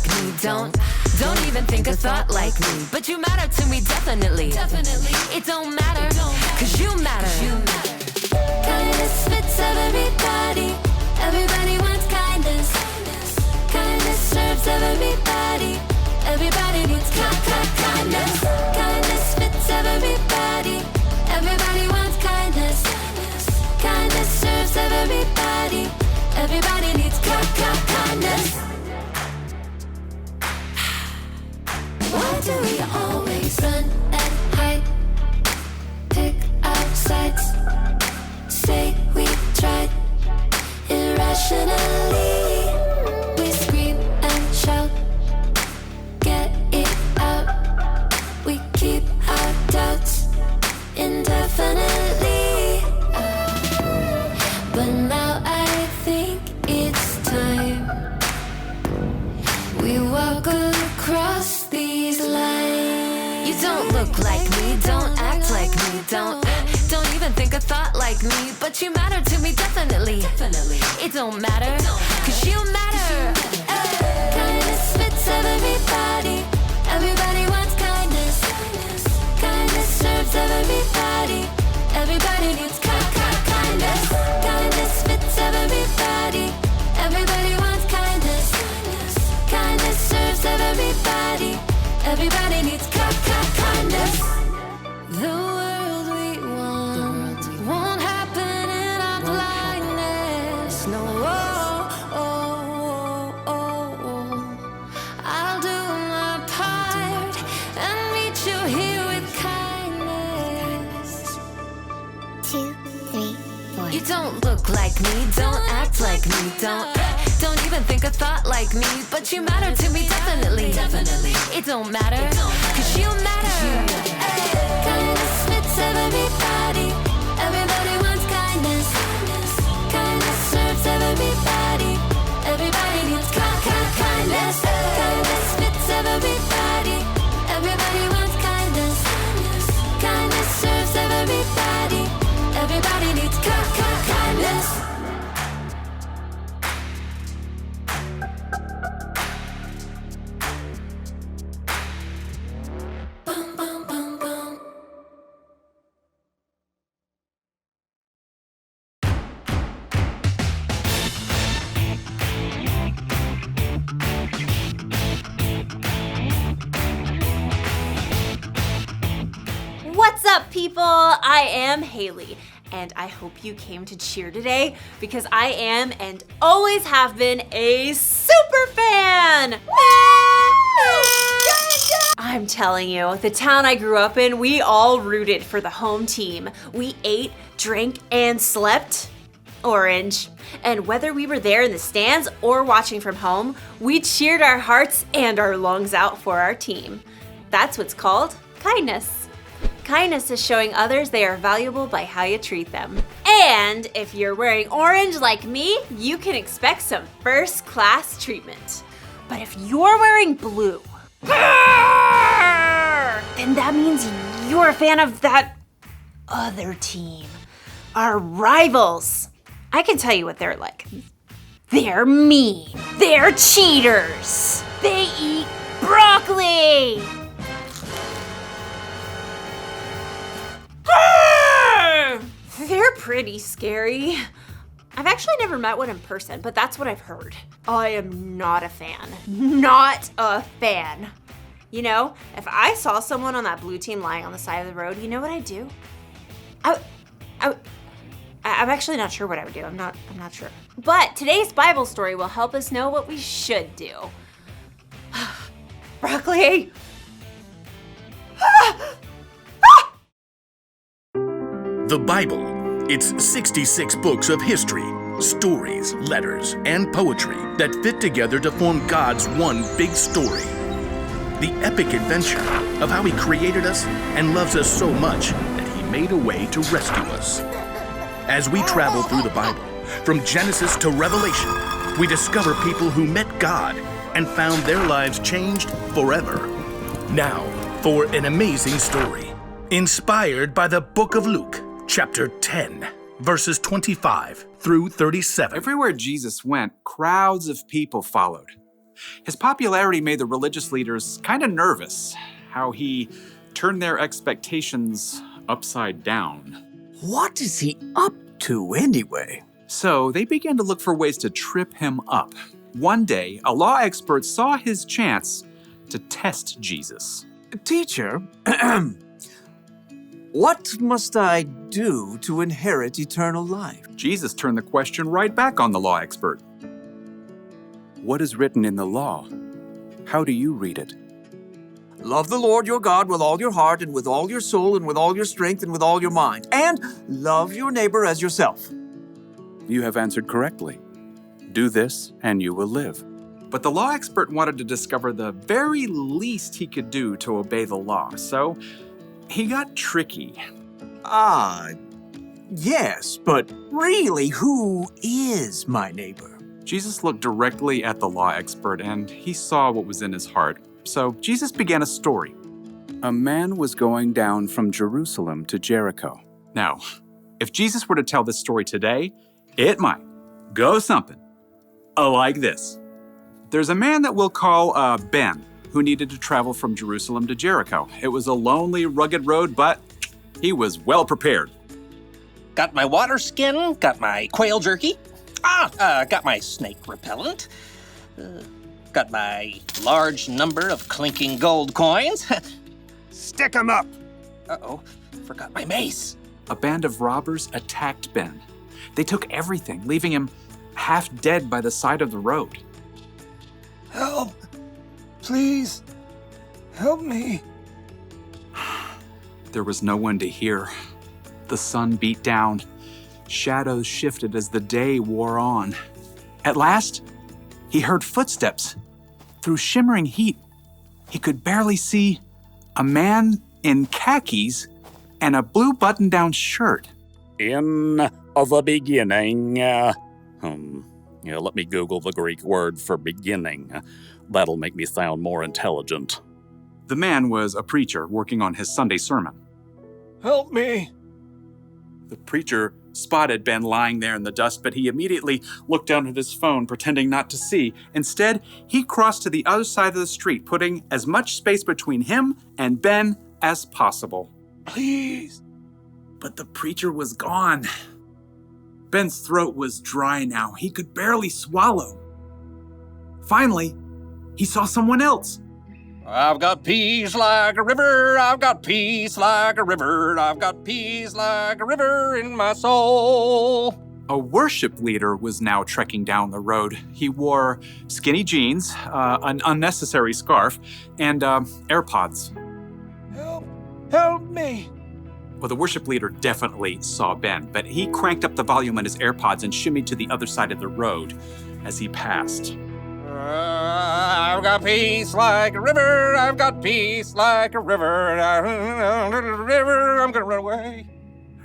like me. Don't even think a thought like me. But you matter to me, definitely. It don't matter, cause you matter. Kindness fits everybody. Everybody wants kindness. Kindness serves everybody. Everybody needs kindness. Kindness fits everybody. Everybody wants kindness. Kindness serves everybody. Everybody needs kindness. Why do we always run and hide? Pick our sides. Say we tried. Irrationally, we scream and shout. Get it out. We keep our doubts indefinitely. But now I think it's time we walk across these lines. You don't look like me, don't act like me, don't even think a thought like me. But you matter to me, definitely. It don't matter, cause you matter. Kindness fits everybody. Everybody wants kindness. Kindness serves everybody. Everybody needs kindness. Kindness fits everybody. Everybody wants kindness. Kindness serves everybody. Everybody needs kindness. The world we want won't happen in our blindness. No, I'll do my part and meet you here with kindness. 2, 3, 4. You don't look like me, don't act like me, don't even think a thought like me. But you matter to me, definitely. It don't matter, cause you matter. Kindness fits everybody. Everybody wants kindness. Kindness serves everybody. Everybody needs kindness. Kindness fits everybody. Everybody wants kindness. Kindness serves everybody. Everybody needs kindness. Boom, boom, boom, boom. What's up, people? I am Haley, and I hope you came to cheer today because I am and always have been a super fan! I'm telling you, the town I grew up in, we all rooted for the home team. We ate, drank, and slept orange. And whether we were there in the stands or watching from home, we cheered our hearts and our lungs out for our team. That's what's called kindness. Kindness is showing others they are valuable by how you treat them. And if you're wearing orange like me, you can expect some first-class treatment. But if you're wearing blue, then that means you're a fan of that other team. Our rivals. I can tell you what they're like. They're mean. They're cheaters. They eat broccoli. They're pretty scary. I've actually never met one in person, but that's what I've heard. I am not a fan. Not a fan. You know, if I saw someone on that blue team lying on the side of the road, you know what I'd do? I'm actually not sure what I would do. I'm not sure. But today's Bible story will help us know what we should do. Broccoli! The Bible. It's 66 books of history, stories, letters, and poetry that fit together to form God's one big story. The epic adventure of how He created us and loves us so much that He made a way to rescue us. As we travel through the Bible, from Genesis to Revelation, we discover people who met God and found their lives changed forever. Now, for an amazing story, inspired by the book of Luke, chapter 10, verses 25 through 37. Everywhere Jesus went, crowds of people followed. His popularity made the religious leaders kind of nervous, how he turned their expectations upside down. What is he up to anyway? So they began to look for ways to trip him up. One day, a law expert saw his chance to test Jesus. Teacher, what must I do to inherit eternal life? Jesus turned the question right back on the law expert. What is written in the law? How do you read it? Love the Lord your God with all your heart and with all your soul and with all your strength and with all your mind. And love your neighbor as yourself. You have answered correctly. Do this and you will live. But the law expert wanted to discover the very least he could do to obey the law, so he got tricky. Yes, but really, who is my neighbor? Jesus looked directly at the law expert and he saw what was in his heart. So Jesus began a story. A man was going down from Jerusalem to Jericho. Now, if Jesus were to tell this story today, it might go something like this. There's a man that we'll call Ben, who needed to travel from Jerusalem to Jericho. It was a lonely, rugged road, but he was well prepared. Got my water skin, got my quail jerky, got my snake repellent, got my large number of clinking gold coins. Stick 'em up! Uh-oh, forgot my mace. A band of robbers attacked Ben. They took everything, leaving him half dead by the side of the road. Help! Please! Help me! There was no one to hear. The sun beat down. Shadows shifted as the day wore on. At last, he heard footsteps. Through shimmering heat, he could barely see a man in khakis and a blue button-down shirt. In the beginning, let me Google the Greek word for beginning. That'll make me sound more intelligent. The man was a preacher working on his Sunday sermon. Help me! The preacher spotted Ben lying there in the dust, but he immediately looked down at his phone, pretending not to see. Instead, he crossed to the other side of the street, putting as much space between him and Ben as possible. Please! But the preacher was gone. Ben's throat was dry now. He could barely swallow. Finally, he saw someone else. I've got peace like a river, I've got peace like a river, I've got peace like a river in my soul. A worship leader was now trekking down the road. He wore skinny jeans, an unnecessary scarf, and AirPods. Help me! Well, the worship leader definitely saw Ben, but he cranked up the volume on his AirPods and shimmied to the other side of the road as he passed. I've got peace like a river, I've got peace like a river, I'm gonna run away.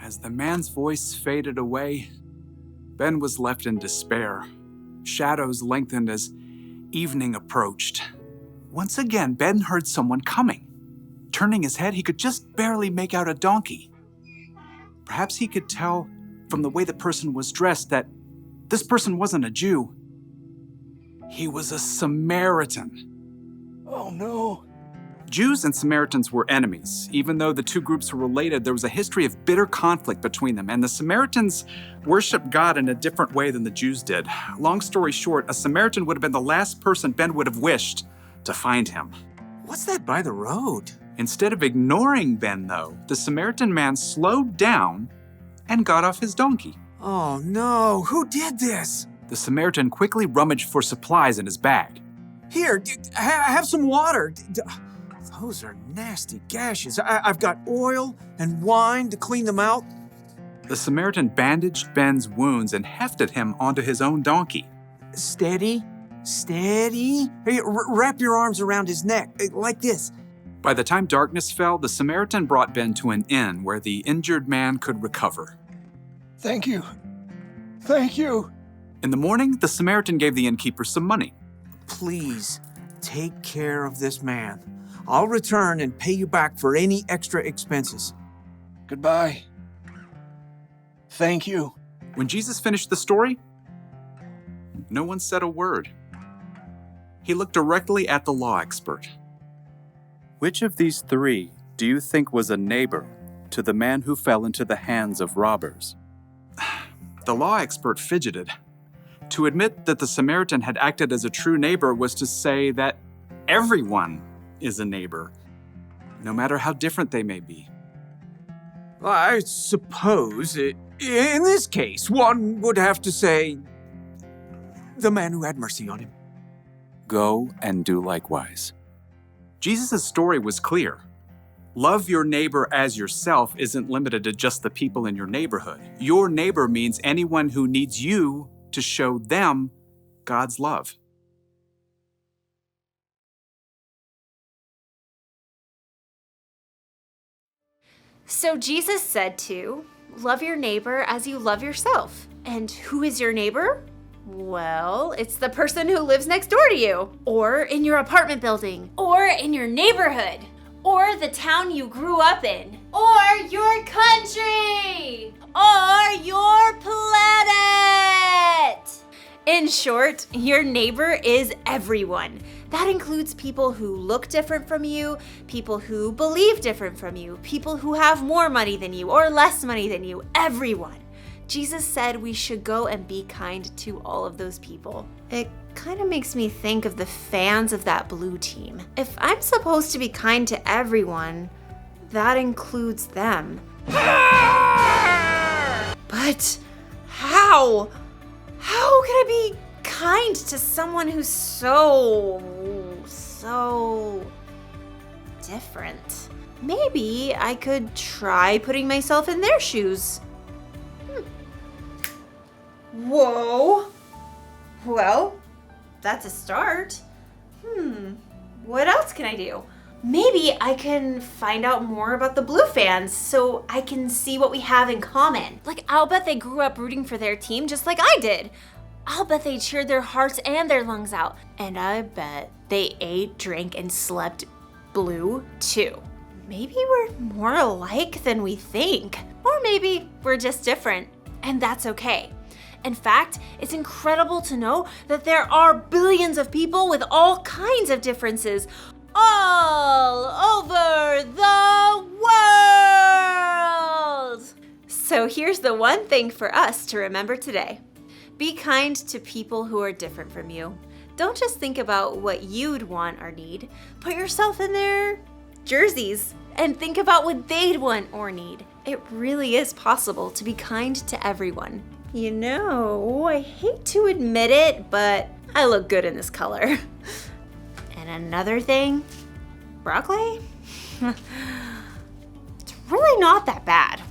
As the man's voice faded away, Ben was left in despair. Shadows lengthened as evening approached. Once again, Ben heard someone coming. Turning his head, he could just barely make out a donkey. Perhaps he could tell from the way the person was dressed that this person wasn't a Jew. He was a Samaritan. Oh no. Jews and Samaritans were enemies. Even though the two groups were related, there was a history of bitter conflict between them, and the Samaritans worshiped God in a different way than the Jews did. Long story short, a Samaritan would have been the last person Ben would have wished to find him. What's that by the road? Instead of ignoring Ben, though, the Samaritan man slowed down and got off his donkey. Oh no, who did this? The Samaritan quickly rummaged for supplies in his bag. Here, have some water. Those are nasty gashes. I've got oil and wine to clean them out. The Samaritan bandaged Ben's wounds and hefted him onto his own donkey. Steady. Hey, wrap your arms around his neck, like this. By the time darkness fell, the Samaritan brought Ben to an inn where the injured man could recover. Thank you. In the morning, the Samaritan gave the innkeeper some money. Please, take care of this man. I'll return and pay you back for any extra expenses. Goodbye. Thank you. When Jesus finished the story, no one said a word. He looked directly at the law expert. Which of these three do you think was a neighbor to the man who fell into the hands of robbers? The law expert fidgeted. To admit that the Samaritan had acted as a true neighbor was to say that everyone is a neighbor, no matter how different they may be. I suppose, in this case, one would have to say the man who had mercy on him. Go and do likewise. Jesus' story was clear. Love your neighbor as yourself isn't limited to just the people in your neighborhood. Your neighbor means anyone who needs you to show them God's love. So Jesus said to love your neighbor as you love yourself. And who is your neighbor? Well, it's the person who lives next door to you, or in your apartment building, or in your neighborhood, or the town you grew up in, or your country, or your planet. In short, your neighbor is everyone. That includes people who look different from you, people who believe different from you, people who have more money than you or less money than you, everyone. Jesus said we should go and be kind to all of those people. It kind of makes me think of the fans of that blue team. If I'm supposed to be kind to everyone, that includes them. But how? How can I be kind to someone who's so different? Maybe I could try putting myself in their shoes. Whoa. Well, that's a start. What else can I do? Maybe I can find out more about the Blue fans so I can see what we have in common. Like, I'll bet they grew up rooting for their team just like I did. I'll bet they cheered their hearts and their lungs out. And I bet they ate, drank, and slept blue too. Maybe we're more alike than we think. Or maybe we're just different, and that's okay. In fact, it's incredible to know that there are billions of people with all kinds of differences all over the world. So here's the one thing for us to remember today. Be kind to people who are different from you. Don't just think about what you'd want or need. Put yourself in their jerseys and think about what they'd want or need. It really is possible to be kind to everyone. You know, I hate to admit it, but I look good in this color. And another thing, broccoli? It's really not that bad.